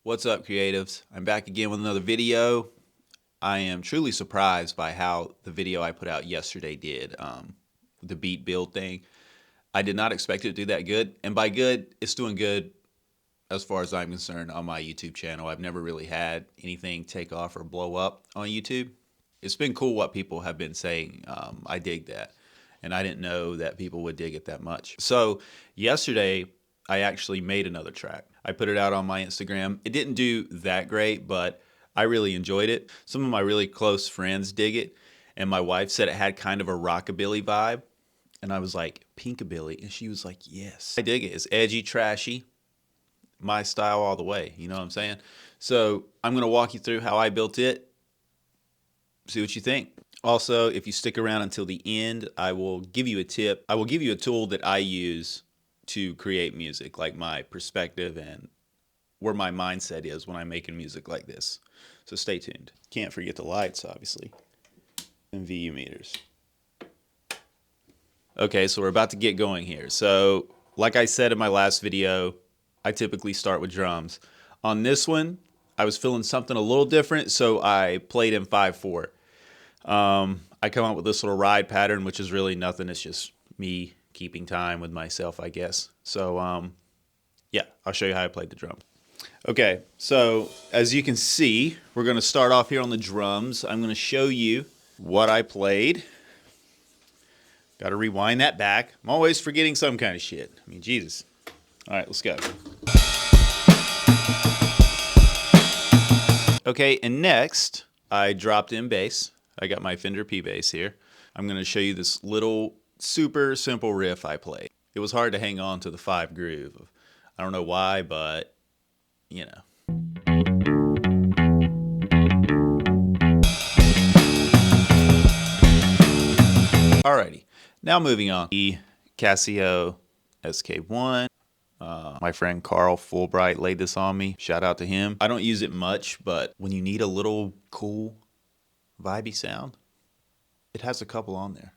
What's up, creatives? I'm back again with another video. I am truly surprised by how the video I put out yesterday did, the beat build thing. I did not expect it to do that good, and by good, it's doing good as far as I'm concerned on my YouTube channel. I've never really had anything take off or blow up on YouTube. It's been cool what people have been saying. I dig that, and I didn't know that people would dig it that much. So yesterday, I actually made another track. I put it out on my Instagram. It didn't do that great, but I really enjoyed it. Some of my really close friends dig it, and my wife said it had kind of a rockabilly vibe, and I was like, Pinkabilly, and she was like, yes. I dig it. It's edgy, trashy, my style all the way, you know what I'm saying? So I'm gonna walk you through how I built it, see what you think. Also, if you stick around until the end, I will give you a tip. I will give you a tool that I use to create music, like my perspective and where my mindset is when I'm making music like this. So stay tuned. Can't forget the lights, obviously, and VU meters. Okay, so we're about to get going here. So like I said in my last video, I typically start with drums. On this one, I was feeling something a little different, so I played in 5/4. I come up with this little ride pattern, which is really nothing. It's just me keeping time with myself, I guess. So yeah, I'll show you how I played the drum. Okay, so as you can see, we're going to start off here on the drums. I'm going to show you what I played. Got to rewind that back. I'm always forgetting some kind of shit. I mean, Jesus. All right, let's go. Okay, and next, I dropped in bass. I got my Fender P bass here. I'm going to show you this little super simple riff I played. It was hard to hang on to the 5 groove. I don't know why, but you know. Alrighty, now moving on. The Casio SK1. My friend Carl Fulbright laid this on me. Shout out to him. I don't use it much, but when you need a little cool, vibey sound, it has a couple on there.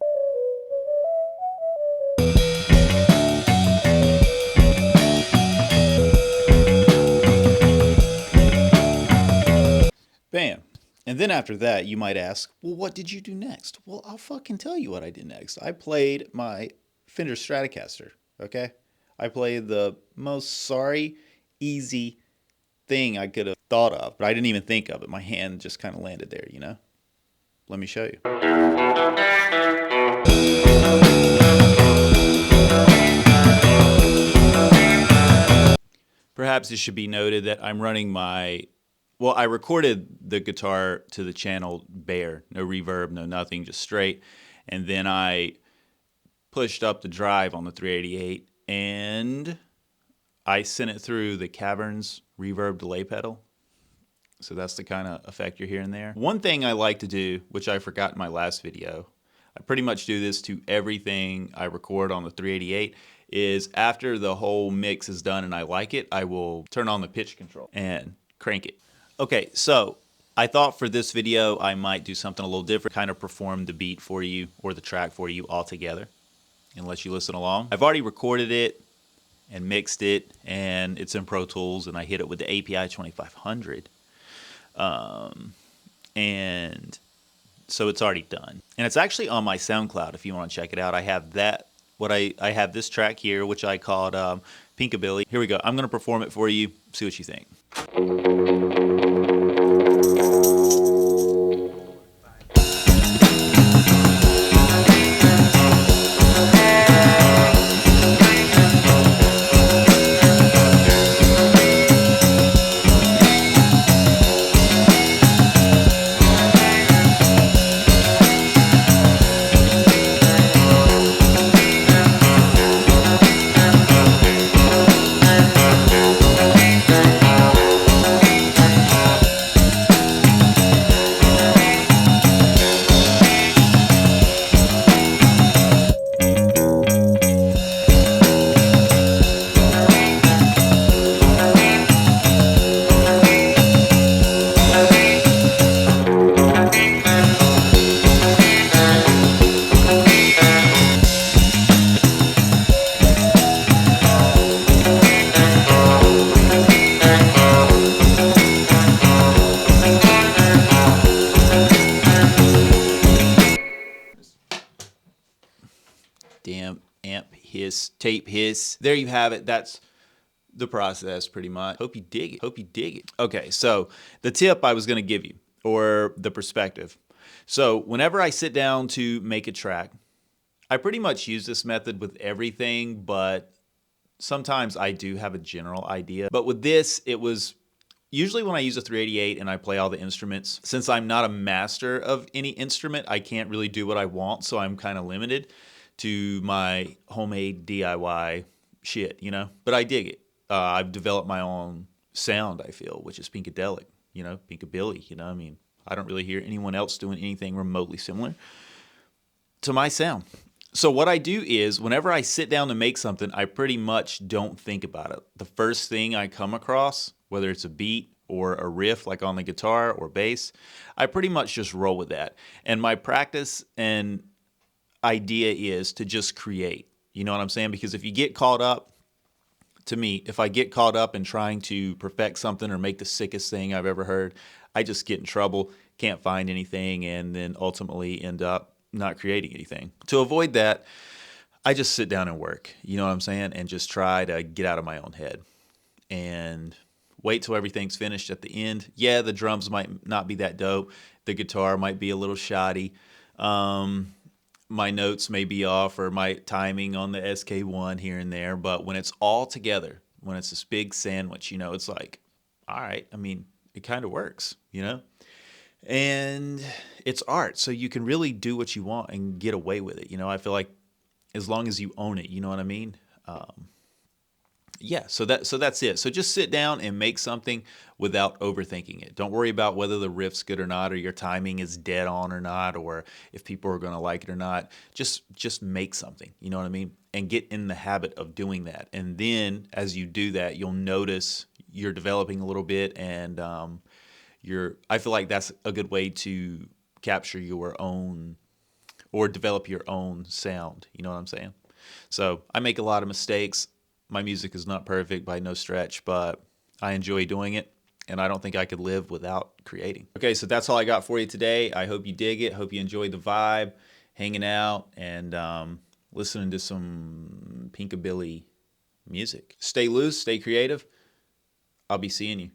Bam. And then after that, you might ask, well, what did you do next? Well, I'll fucking tell you what I did next. I played my Fender Stratocaster, okay? I played the most sorry, easy thing I could have thought of, but I didn't even think of it. My hand just kind of landed there, you know? Let me show you. Perhaps it should be noted that I'm running my... Well, I recorded the guitar to the channel bare, no reverb, no nothing, just straight. And then I pushed up the drive on the 388 and I sent it through the Caverns reverb delay pedal. So that's the kind of effect you're hearing there. One thing I like to do, which I forgot in my last video, I pretty much do this to everything I record on the 388, is after the whole mix is done and I like it, I will turn on the pitch control and crank it. Okay, so I thought for this video I might do something a little different, kind of perform the beat for you or the track for you all together and let you listen along. I've already recorded it and mixed it, and it's in Pro Tools, and I hit it with the API 2500. And so it's already done. And it's actually on my SoundCloud if you want to check it out. I have that, I have this track here, which I called Pinkabilly. Here we go. I'm going to perform it for you, see what you think. hiss, tape hiss. There you have it. That's the process pretty much. Hope you dig it. Hope you dig it. Okay, so the tip I was going to give you, or the perspective. So whenever I sit down to make a track, I pretty much use this method with everything, but sometimes I do have a general idea. But with this, it was usually when I use a 388 and I play all the instruments. Since I'm not a master of any instrument, I can't really do what I want, so I'm kind of limited to my homemade DIY shit, you know? But I dig it. I've developed my own sound, I feel, which is Pinkadelic, you know, Pinkabilly, you know? I mean, I don't really hear anyone else doing anything remotely similar to my sound. So what I do is whenever I sit down to make something, I pretty much don't think about it. The first thing I come across, whether it's a beat or a riff like on the guitar or bass, I pretty much just roll with that. And my practice and idea is to just create. You know what I'm saying? Because if you get caught up, to me, if I get caught up in trying to perfect something or make the sickest thing I've ever heard, I just get in trouble, can't find anything, and then ultimately end up not creating anything. To avoid that, I just sit down and work, you know what I'm saying? And just try to get out of my own head and wait till everything's finished at the end. Yeah, the drums might not be that dope. The guitar might be a little shoddy. My notes may be off, or my timing on the SK1 here and there. But when it's all together, when it's this big sandwich, you know, it's like, all right, I mean, it kind of works, you know? And it's art, so you can really do what you want and get away with it. You know, I feel like as long as you own it, you know what I mean? Yeah, so that's it. So just sit down and make something without overthinking it. Don't worry about whether the riff's good or not, or your timing is dead on or not, or if people are going to like it or not. Just make something, you know what I mean? And get in the habit of doing that. And then as you do that, you'll notice you're developing a little bit, and I feel like that's a good way to capture your own or develop your own sound. You know what I'm saying? So I make a lot of mistakes. My music is not perfect by no stretch, but I enjoy doing it, and I don't think I could live without creating. Okay, so that's all I got for you today. I hope you dig it. Hope you enjoyed the vibe, hanging out, and listening to some Pinkabilly music. Stay loose, stay creative. I'll be seeing you.